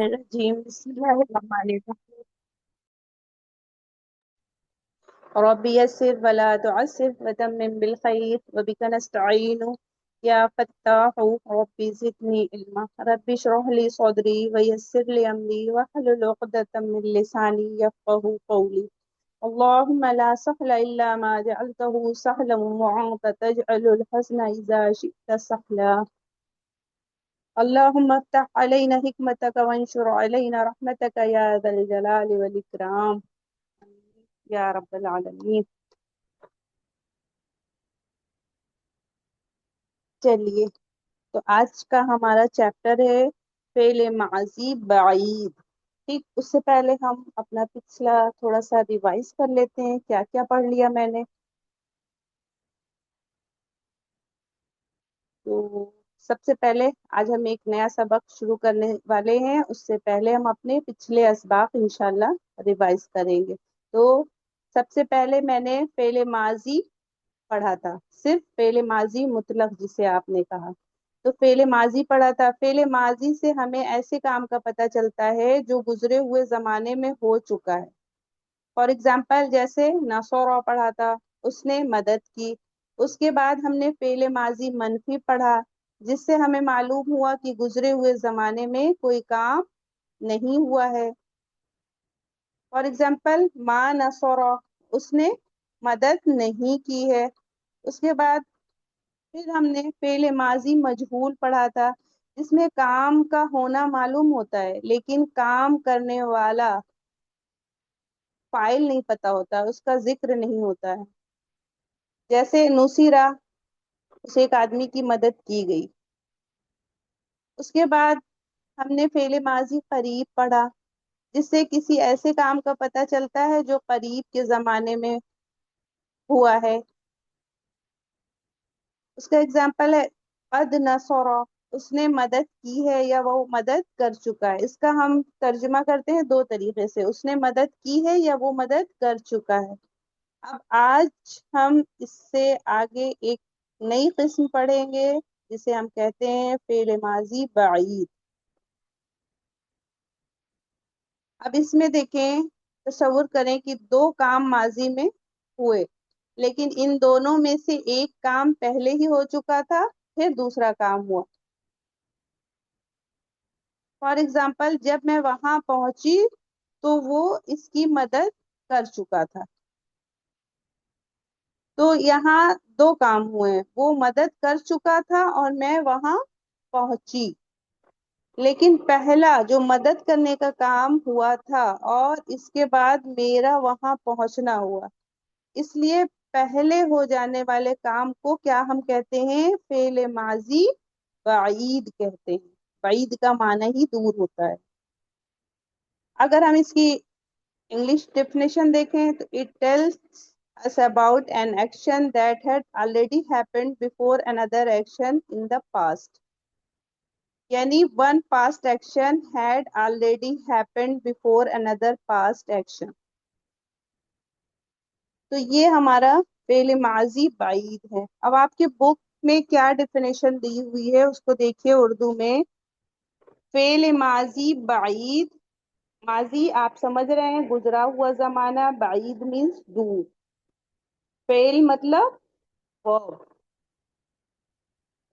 الرجيم بسم الله الرحمن الرحيم رب يسر ولا تعسر وتمم بالخير وبك نستعين يا فتاح رب زدني علما رب اشرح لي صدري ويسر لي أمري واحلل عقدة من لساني يفقهوا قولي اللهم لا سهل إلا ما جعلته سهلا وأنت تجعل الحزن إذا شئت سهلا اللهم افتح علينا حكمتك وانشر علينا رحمتك يا ذا الجلال والإكرام یا رب العالمین۔ چلیے، تو آج کا ہمارا چیپٹر ہے فعل ماضی بعید۔ ٹھیک، اس سے پہلے ہم اپنا پچھلا تھوڑا سا ریوائز کر لیتے ہیں، کیا کیا پڑھ لیا میں نے۔ تو سب سے پہلے آج ہم ایک نیا سبق شروع کرنے والے ہیں، اس سے پہلے ہم اپنے پچھلے اسباق انشاءاللہ ریوائز کریں گے۔ تو سب سے پہلے میں نے فعل ماضی پڑھا تھا، صرف فعل ماضی مطلق جسے آپ نے کہا، تو فعل ماضی پڑھا تھا۔ فعل ماضی سے ہمیں ایسے کام کا پتہ چلتا ہے جو گزرے ہوئے زمانے میں ہو چکا ہے۔ فار ایگزامپل جیسے نصرہ پڑھا تھا، اس نے مدد کی۔ اس کے بعد ہم نے فعل ماضی منفی پڑھا، جس سے ہمیں معلوم ہوا کہ گزرے ہوئے زمانے میں کوئی کام نہیں ہوا ہے۔ فار ایگزامپل ما نصرہ، اس نے مدد نہیں کی ہے۔ اس کے بعد پھر ہم نے فعل ماضی مجہول پڑھا تھا، جس میں کام کا ہونا معلوم ہوتا ہے لیکن کام کرنے والا فاعل نہیں پتا ہوتا، اس کا ذکر نہیں ہوتا ہے۔ جیسے نصیرہ، اس ایک آدمی کی مدد کی گئی۔ اس کے بعد ہم نے فعل ماضی قریب پڑھا، جس سے کسی ایسے کام کا پتہ چلتا ہے جو قریب کے زمانے میں ہوا ہے۔ اس کا اگزامپل ہے قد نصرہ، اس نے مدد کی ہے یا وہ مدد کر چکا ہے۔ اس کا ہم ترجمہ کرتے ہیں دو طریقے سے، اس نے مدد کی ہے یا وہ مدد کر چکا ہے۔ اب آج ہم اس سے آگے ایک نئی قسم پڑھیں گے، جسے ہم کہتے ہیں فعل ماضی بعید۔ اب اس میں دیکھیں، تصور کریں کہ دو کام ماضی میں ہوئے، لیکن ان دونوں میں سے ایک کام پہلے ہی ہو چکا تھا، پھر دوسرا کام ہوا۔ فار ایگزامپل جب میں وہاں پہنچی تو وہ اس کی مدد کر چکا تھا۔ تو یہاں دو کام ہوئے ہیں، وہ مدد کر چکا تھا اور میں وہاں پہنچی، لیکن پہلا جو مدد کرنے کا کام ہوا تھا اور اس کے بعد میرا وہاں پہنچنا ہوا، اس لیے پہلے ہو جانے والے کام کو کیا ہم کہتے ہیں؟ فعل ماضی بعید کہتے ہیں۔ بعید کا معنی ہی دور ہوتا ہے۔ اگر ہم اس کی انگلش ڈیفینیشن دیکھیں تو it tells us about an action that had already happened before another action in the past. یعنی one past action had already happened before another past action. تو یہ ہمارا فعل ماضی بعید ہے۔ اب آپ کے بک میں کیا ڈیفینیشن دی ہوئی ہے اس کو دیکھیے اردو میں۔ فعل ماضی بعید، ماضی آپ سمجھ رہے ہیں گزرا ہوا زمانہ، بعید مینس دور، فعل مطلب verb۔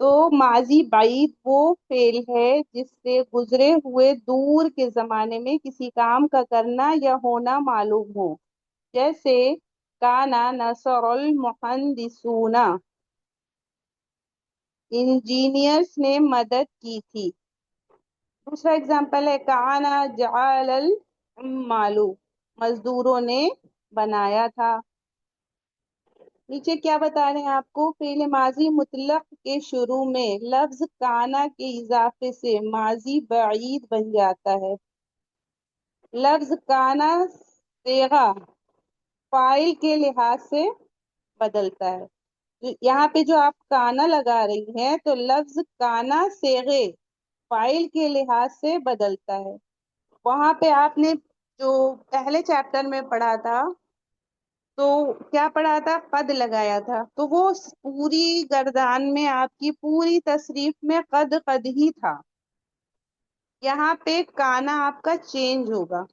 تو ماضی بعید وہ فعل ہے جس سے گزرے ہوئے دور کے زمانے میں کسی کام کا کرنا یا ہونا معلوم ہو۔ جیسے کانا نصر المہندسون، انجینئرز نے مدد کی تھی۔ دوسرا اگزامپل ہے کانا جعل العمال، مزدوروں نے بنایا تھا۔ نیچے کیا بتا رہے ہیں آپ کو؟ فعل ماضی مطلق کے شروع میں لفظ کانا کے اضافے سے ماضی بعید بن جاتا ہے۔ لفظ کانا صیغہ فاعل کے لحاظ سے بدلتا ہے۔ یہاں پہ جو آپ کانا لگا رہی ہیں تو لفظ کانا صیغے فاعل کے لحاظ سے بدلتا ہے۔ وہاں پہ آپ نے جو پہلے چیپٹر میں پڑھا تھا تو کیا پڑھا تھا؟ قد لگایا تھا، تو وہ پوری گردان میں آپ کی پوری تصریف میں قد قد ہی تھا۔ यहाँ पे काना आपका चेंज होगा।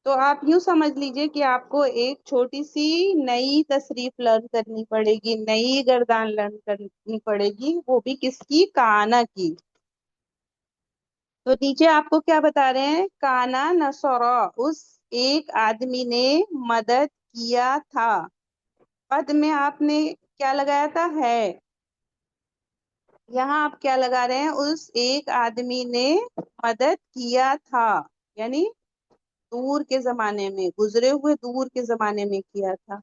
तो आप यूं समझ लीजिए कि आपको एक छोटी सी नई तसरीफ लर्न करनी पड़ेगी, नई गर्दान लर्न करनी पड़ेगी, वो भी किसकी, काना की। तो नीचे आपको क्या बता रहे हैं, काना नसरा, उस एक आदमी ने मदद किया था। पद में आपने क्या लगाया था, है। यहाँ आप क्या लगा रहे हैं, उस एक आदमी ने मदद किया था, यानी दूर के जमाने में, गुजरे हुए दूर के जमाने में किया था।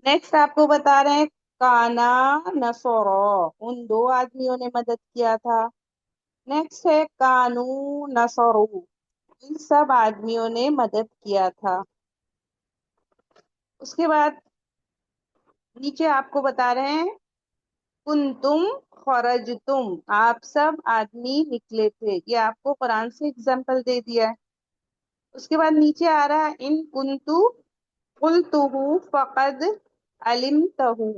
नेक्स्ट आपको बता रहे हैं काना नसरो, उन दो आदमियों ने मदद किया था। नेक्स्ट है कानू नसरू, इन सब आदमियों ने मदद किया था। उसके बाद नीचे आपको बता रहे हैं कुंतुम खरजतुम, आप सब आदमी निकले थे। ये आपको कुरान से एग्जाम्पल दे दिया है। उसके बाद नीचे आ रहा है इन कुंतु कुलतुहु फकद अलिमतहु।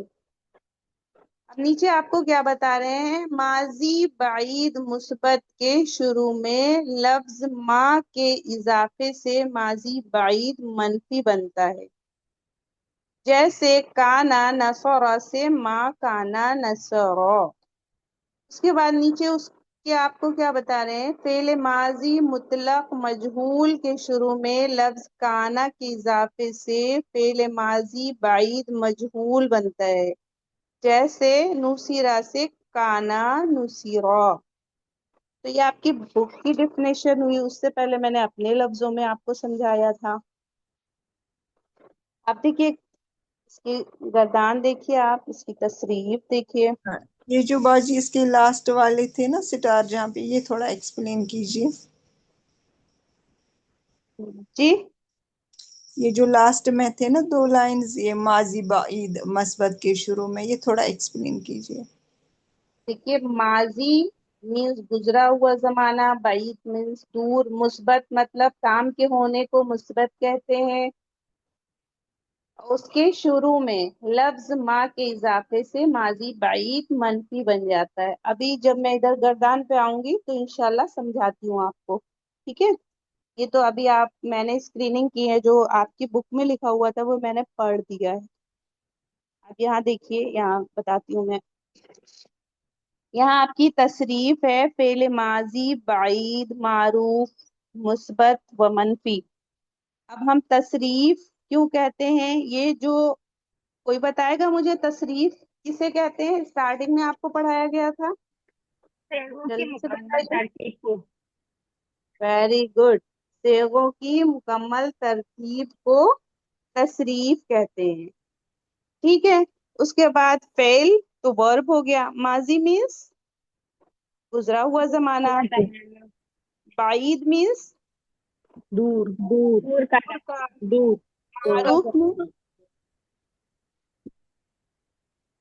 अब नीचे आपको क्या बता रहे हैं, माजी बाईद मुस्बत के शुरू में लफ्ज मा के इजाफे से माजी बाईद मनफी बनता है। जैसे काना नसरा से मा काना नसरा। उसके बाद नीचे उसके आपको क्या बता रहे हैं, फेले माजी मुतलक मजहूल के शुरू में लफ्ज काना के इजाफे से फेले माजी बाईद मजहूल बनता है। जैसे नुसीरा से काना नुसीरा। तो ये आपकी बुक की डिफिनेशन हुई, उससे पहले मैंने अपने लफ्जों में आपको समझाया था। आप देखिए, इसकी गर्दान देखिए, आप इसकी तसरीफ देखिए। हाँ, ये जो बाजी इसके लास्ट वाले थे ना सितार जहाँ पे, ये थोड़ा एक्सप्लेन कीजिए। जी, ये जो लास्ट में थे ना दो लाइंस, ये माजी बाईद मस्बत के शुरू में, ये थोड़ा एक्सप्लेन कीजिए। देखिए, माजी मीन्स गुजरा हुआ जमाना, बाईद मीन्स दूर, मुस्बत मतलब काम के होने को मुस्बत कहते हैं। उसके शुरू में लफ्ज मा के इजाफे से माजी बाईद मनफी बन जाता है। अभी जब मैं इधर गर्दान पे आऊंगी तो इंशाल्लाह समझाती हूँ आपको, ठीक है। ये तो अभी आप, मैंने स्क्रीनिंग की है, जो आपकी बुक में लिखा हुआ था वो मैंने पढ़ दिया है। अब यहाँ देखिए, यहाँ बताती हूँ मैं। यहाँ आपकी तसरीफ है फेल माजी बाईद मारूफ मुस्बत व मनफी। अब हम तसरीफ क्यों कहते हैं, ये जो, कोई बताएगा मुझे तसरीफ किसे कहते हैं, स्टार्टिंग में आपको पढ़ाया गया था, सेगों की जल्दी से मुकम्मल बताइए। तरतीब को वेरी गुड, सेगों की मुकम्मल तरतीब को तसरीफ कहते हैं, ठीक है। उसके बाद फेल तो वर्ब हो गया, माजी मीन्स गुजरा हुआ जमाना, बाईद मीन्स दूर दूर, दूर का दूर का, दूर मारूफ मीन्स,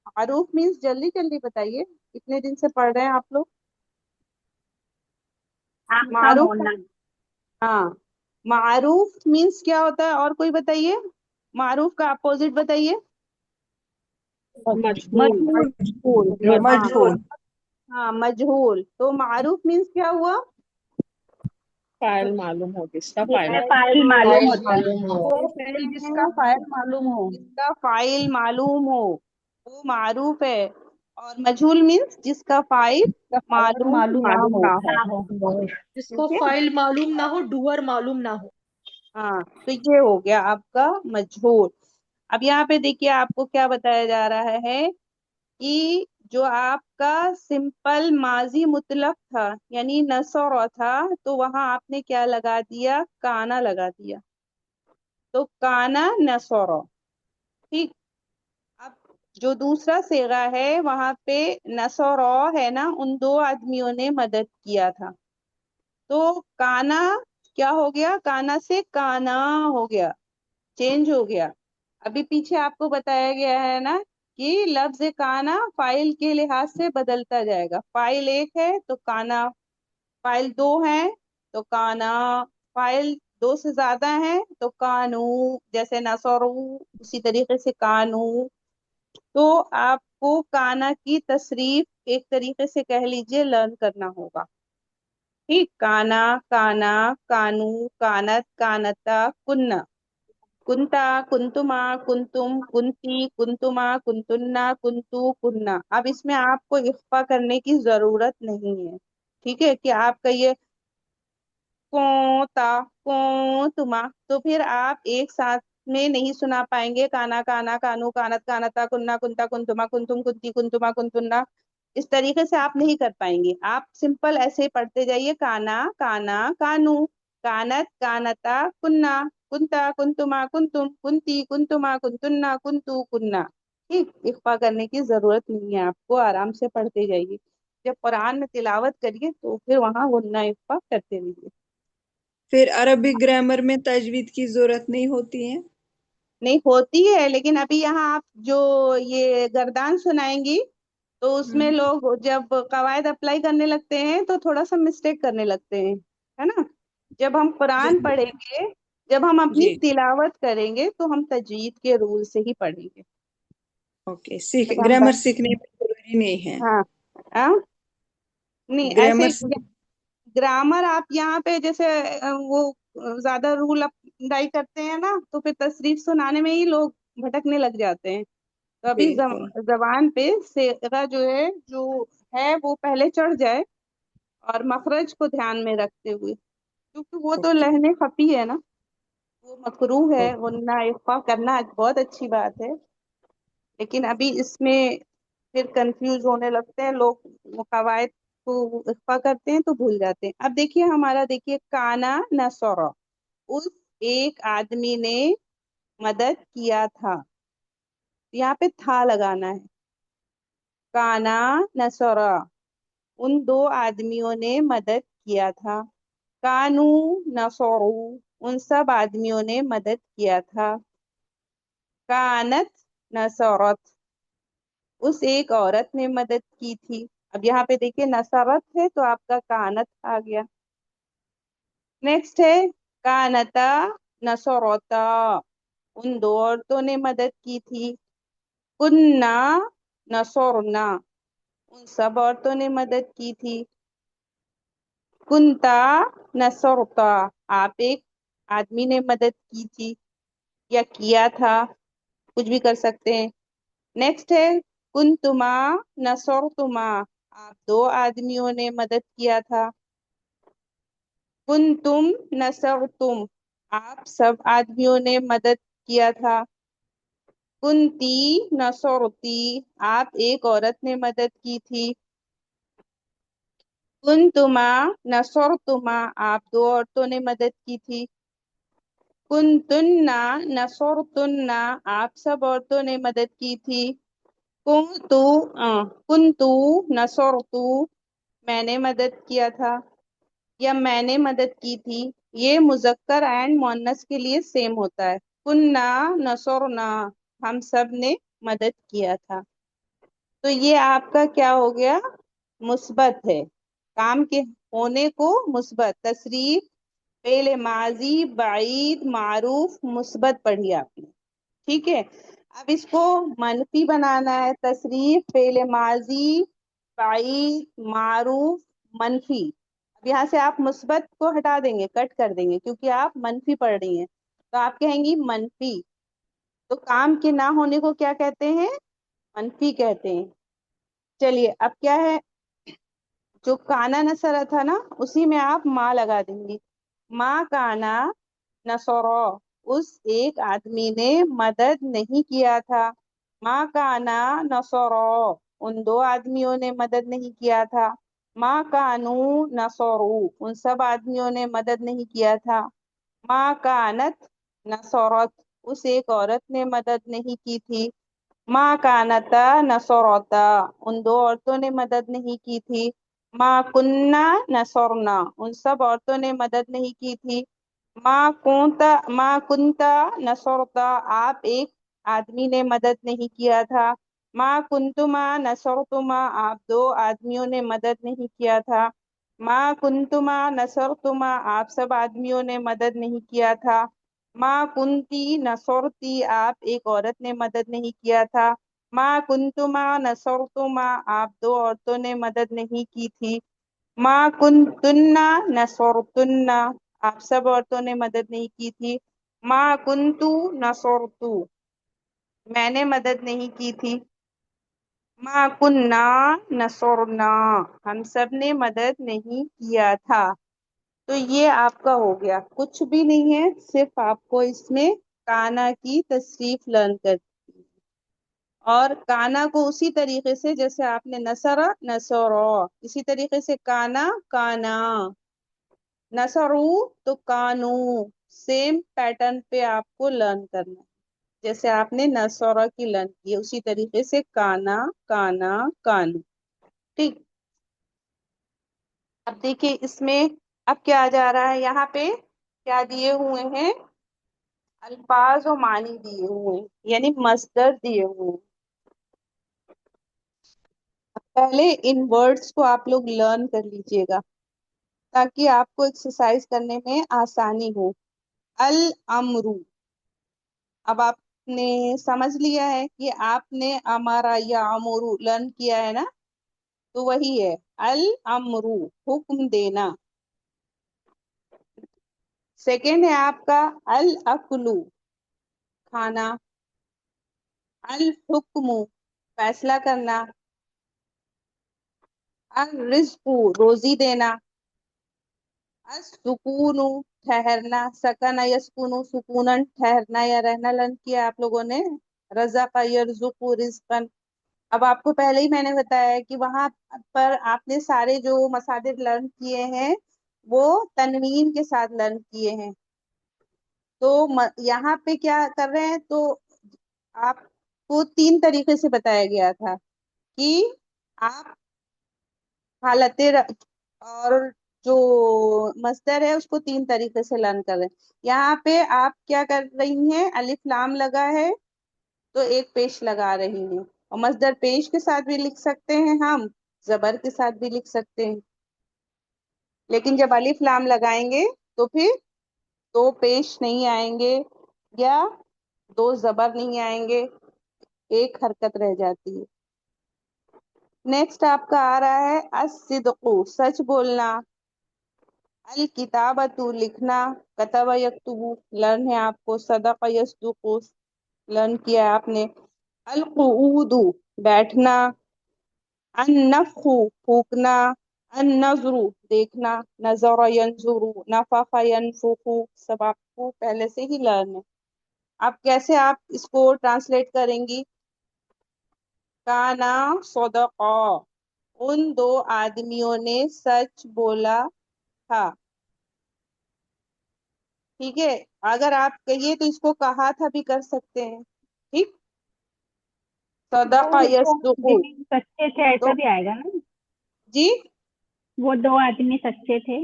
मारूफ मीन्स जल्दी जल्दी बताइए, कितने दिन से पढ़ रहे हैं आप लोग। आपका मारूफ, होना हाँ, मारूफ मीन्स क्या होता है, और कोई बताइए, मारूफ का अपोजिट बताइए। मजबूर मजहूल, मजहूल। हाँ, मजहूल। हाँ मजहूल। तो मारूफ मीन्स क्या हुआ, फाइल मालूम हो, जिसका जिसका फाइल मालूम फाइल होता है। मालूम हो। वो कहते जिसका हैं फाइल मालूम हो। जिसका फाइल मालूम हो, वो मारूफ है। और मजहूल मीन्स जिसका फाइल जिसका फाइल मालूम मालूम ना मालूम हो, ना हो। जिसको ठीक है। फाइल मालूम ना हो, डूअर मालूम ना हो। हाँ, तो ये हो गया आपका मजहूल। अब यहाँ पे देखिए, आपको क्या बताया जा रहा है कि जो आपका सिंपल माजी मुतलक था, यानी नसरा था, तो वहां आपने क्या लगा दिया, काना लगा दिया, तो काना नसरा, ठीक। अब जो दूसरा सेगा है, वहां पे नसरा है ना, उन दो आदमियों ने मदद किया था, तो काना क्या हो गया, काना से काना हो गया, चेंज हो गया। अभी पीछे आपको बताया गया है ना कि लफ्ज काना फाइल के लिहाज से बदलता जाएगा, फाइल एक है तो काना, फाइल दो है तो काना, फाइल दो से ज्यादा है तो कानू, जैसे नसरू, उसी तरीके से कानू। तो आपको काना की तसरीफ एक तरीके से कह लीजिए लर्न करना होगा। ठीक, काना, काना, कानू, कानत, कानता, कुन्ना, कुंता, कुंतुमा, कुंतुम, कुंती, कुंतुमा, कुंतुन्ना, कुंतु, कुन्ना। अब इसमें आपको इख्फा करने की जरूरत नहीं है। ठीक है, कि आपका ये कोता, कोतुमा, तो फिर आप एक साथ में नहीं सुना पाएंगे। काना, काना, कानू, कानत, कानता, कुन्ना, कुंता, कुंतुमा, कुंतुम, कुंती, कुंतुमा, कुंतुन्ना। इस तरीके से आप नहीं कर पाएंगे। आप सिंपल ऐसे ही पढ़ते जाइए, काना, काना, कानू, कानत, कानता, कुन्ना, कुंता, कुंतुमा, कुंतुम, कुंती, कुंतुमा, कुंतुन्ना, कुंतु, कुन्ना। ठीक, इख्फा करने की जरूरत नहीं है आपको, आराम से पढ़ते जाइए। जब कुरान में तिलावत करिए तो फिर वहां गुन्ना इख्फा करते रहिए। फिर अरबिक ग्रामर में तजवीद की जरूरत नहीं होती है? नहीं होती है, लेकिन अभी यहाँ आप जो ये गर्दान सुनाएंगी तो उसमें हम्म। लोग जब कवायद अप्लाई करने लगते हैं तो थोड़ा सा मिस्टेक करने लगते हैं, है ना। जब हम कुरान जी। पढ़ेंगे, जब हम अपनी जी। तिलावत करेंगे तो हम तजवीद के रूल से ही पढ़ेंगे। ओके, सीख जब हम ग्रामर सीखने में जरूरी नहीं है। हाँ, हाँ, नहीं ऐसे ग्रामर। ग्रामर आप यहाँ पे जैसे वो ज्यादा रूल अप्लाई करते हैं ना, तो फिर तशरीफ सुनाने में ही लोग भटकने लग जाते हैं। तो अभी बिल्कुल। जबान पे सेगा जो है, जो है वो पहले चढ़ जाए, और मखरज को ध्यान में रखते हुए, क्योंकि वो तो ओके। लहने खफी है ना, वो मकरूह है। ओके। वरना इख्फा करना बहुत अच्छी बात है, लेकिन अभी इसमें फिर कंफ्यूज होने लगते हैं लोग, वो कवायद को इख्फा करते हैं तो भूल जाते हैं। अब देखिए हमारा, देखिए काना नसरा, उस एक आदमी ने मदद किया था, यहाँ पे था लगाना है। काना नसरा, उन दो आदमियों ने मदद किया था। कानू नसरू, उन सब आदमियों ने मदद किया था। कानत नसरत, उस एक औरत ने मदद की थी। अब यहाँ पे देखिए नसरत है तो आपका कानत आ गया। नेक्स्ट है कानता नसरता, उन दो औरतों ने मदद की थी। कुन्ना नसरना, उन सब औरतों ने मदद की थी। कुंता नसरता, आप एक आदमी ने मदद की थी या किया था, कुछ भी कर सकते हैं। नेक्स्ट है कुंतुमा नसरतुमा, आप दो आदमियों ने मदद किया था। कुंतुम नसरतुम, आप सब आदमियों ने मदद किया था। कुंती नसरती, आप एक औरत ने मदद की थी। कुंतुमा नसरतुमा, आप दो औरतों ने मदद की थी। कुंतुन्ना नसरतुन्ना, आप सब औरतों ने मदद की थी। कुंतु कुंतु नसरतु, मैंने मदद किया था या मैंने मदद की थी। ये मुजक्कर एंड मुअन्नस के लिए सेम होता है। कुन्ना नसरना, हम सब ने मदद किया था। तो ये आपका क्या हो गया, मुस्बत है। काम के होने को मुस्बत, तसरीफ, फेल माजी, बाईद, मारूफ, मुस्बत पढ़ी आपने। ठीक है, अब इसको मनफी बनाना है। तसरीफ, फेल माजी, बाईद, मारूफ, मनफी। अब यहाँ से आप मुस्बत को हटा देंगे, कट कर देंगे, क्योंकि आप मनफी पढ़ रही हैं। तो आप कहेंगी मनफी। तो काम के ना होने को क्या कहते हैं, मनफी कहते हैं। चलिए अब क्या है, जो काना नसरा था ना, उसी में आप माँ लगा देंगी। माँ काना नसरो, उस एक आदमी ने मदद नहीं किया था। माँ काना नसरो, उन दो आदमियों ने मदद नहीं किया था। माँ कानू नसरू, उन सब आदमियों ने मदद नहीं किया था। माँ कानत नसरत, उस एक औरत ने मदद नहीं की थी। माँ कानता नसरता, उन दो औरतों ने मदद नहीं की थी। माँ कुन्ना नसरना, उन सब औरतों ने मदद नहीं की थी। माँ कुंता नसरता, आप एक आदमी ने मदद नहीं किया था। माँ कुंतुमा नसरतुमा, आप दो आदमियों ने मदद नहीं किया था। माँ कुंतुमा नसरतुमा, आप सब आदमियों ने मदद नहीं किया था। माँ कुंती नसरती, आप एक औरत ने मदद नहीं किया था। माँ कुंतुमा नसरतुमा, आप दो औरतों ने मदद नहीं की थी। मा कुंतुन्ना नसरतुन्ना, आप सब औरतों ने मदद नहीं की थी। मा कुंतु नसरतु, मैंने मदद नहीं की थी। मा कुन्ना नसरना, हम सब ने मदद नहीं किया था। तो ये आपका हो गया, कुछ भी नहीं है, सिर्फ आपको इसमें काना की तसरीफ लर्न कर, और काना को उसी तरीके से जैसे आपने नसरा नसरो, इसी तरीके से काना काना, नसरू तो कानू, सेम पैटर्न पे आपको लर्न करना है। जैसे आपने नसरा की लर्न की है उसी तरीके से काना काना कानू। ठीक, अब देखिए इसमें अब क्या आ जा रहा है, यहाँ पे क्या दिए हुए हैं, अल्फाज और मानी दिए हुए हैं, यानी मस्दर दिए हुए हैं। पहले इन वर्ड्स को आप लोग लर्न कर लीजिएगा ताकि आपको एक्सरसाइज करने में आसानी हो। अल अमरू, अब आपने समझ लिया है कि आपने अमारा या अमरू लर्न किया है ना, तो वही है अल अमरू, हुक्म देना। सेकेंड है आपका अल अकलू, खाना। अल हुक्मु, फैसला करना। अल रिज्कु, रोजी देना। सुकून, ठहरना। सकना यस्कुनु सुकूनन, ठहरना या रहना लर्न किया आप लोगों ने। रज़क़ यरज़ुक़ु रिज़्क़न। अब आपको पहले ही मैंने बताया है कि वहां पर आपने सारे जो मसादिर लर्न किए हैं वो तनवीन के साथ लर्न किए हैं। तो यहाँ पे क्या कर रहे हैं, तो आपको तीन तरीके से बताया गया था कि आप और जो मस्दर है उसको तीन तरीके से लर्न कर रहे हैं। यहाँ पे आप क्या कर रही हैं, अलिफ लाम लगा है तो एक पेश लगा रही हैं, और मस्दर पेश के साथ भी लिख सकते हैं हम, जबर के साथ भी लिख सकते हैं। लेकिन जब अलिफ लाम लगाएंगे तो फिर दो पेश नहीं आएंगे या दो जबर नहीं आएंगे, एक हरकत रह जाती है। नेक्स्ट आपका आ रहा है अस्सिद्कु, सच बोलना। अल किताबतु, लिखना। कतब यक्तुबु, लर्न है आपको। सदक यस्दुकु, लर्न किया है आपने। अल कुऊदु, बैठना। अन नफखु, फूकना। अन नजरू, देखना। नजर यंजुरू, नफख यनफुखु, सब आपको पहले से ही लर्न है। अब कैसे आप इसको ट्रांसलेट करेंगी, काना सदका, उन दो आदमियों ने सच बोला था। ठीक है, अगर आप कहिए तो इसको कहा था भी कर सकते हैं। ठीक, सदका वो दो यस्दुकु। आदमी सच्चे थे ऐसा तो भी आएगा ना। जी, वो दो आदमी सच्चे थे।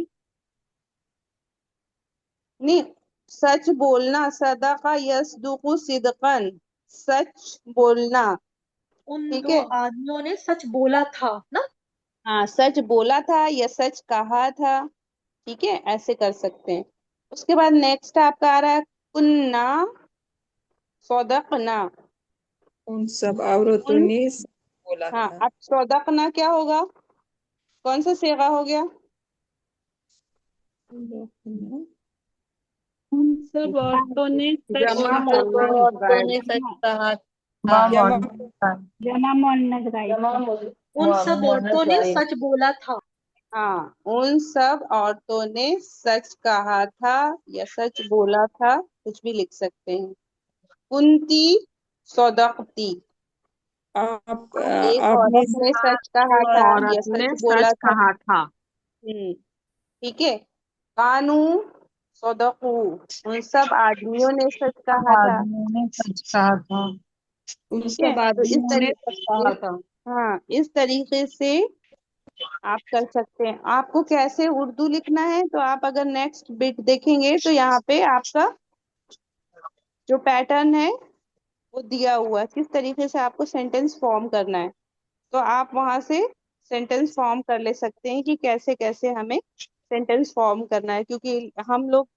नहीं, सच बोलना। सदका यस्दुकु सिदकन, सच बोलना। उन ठीक दो है, आदमियों ने सच बोला था ना। हाँ, सच बोला था या सच कहा था। ठीक है, ऐसे कर सकते हैं। उसके बाद नेक्स्ट आपका आ रहा है कुन्ना सदकना। उन सब औरतों उन, ने बोला हाँ, था। अब सदकना क्या होगा, कौन सा सेगा हो गया। उन सब औरतों ने सच जमा कहा था। मोहम्मद औरतों ने सच कहा था। जमा जमा मोहन्नस गायब जमा था। उन सब मोहम्मद औरतों ने जाहिद। सच बोला था। हाँ, उन सब औरतों ने सच कहा था या सच बोला था, कुछ भी लिख सकते हैं। कुंती सदकती, आप एक आपने औरत ने सच कहा एक था या औरत ने सच बोला सच था। कहा था। ठीक है, कानू सदकू, उन सब आदमियों ने सच कहा था। आदमियों ने सच कहा था। उन ठीक है, सब तो इस आदमियों ने सच तरीके कहा था। हाँ, इस तरीके से आप कर सकते हैं। आपको कैसे उर्दू लिखना है, तो आप अगर नेक्स्ट बिट देखेंगे तो यहाँ पे आपका जो पैटर्न है वो दिया हुआ है, किस तरीके से आपको सेंटेंस फॉर्म करना है। तो आप वहां से सेंटेंस फॉर्म कर ले सकते हैं कि कैसे कैसे हमें सेंटेंस फॉर्म करना है, क्योंकि हम लोग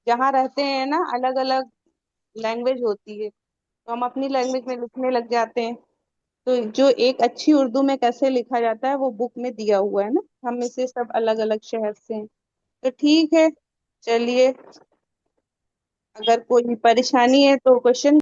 जहाँ रहते हैं ना, अलग अलग लैंग्वेज होती है, तो हम अपनी लैंग्वेज में लिखने लग जाते हैं। تو جو ایک اچھی اردو میں کیسے لکھا جاتا ہے وہ بک میں دیا ہوا ہے نا، ہم میں سے سب الگ الگ شہر سے ہیں، تو ٹھیک ہے چلیے، اگر کوئی پریشانی ہے تو کوشچن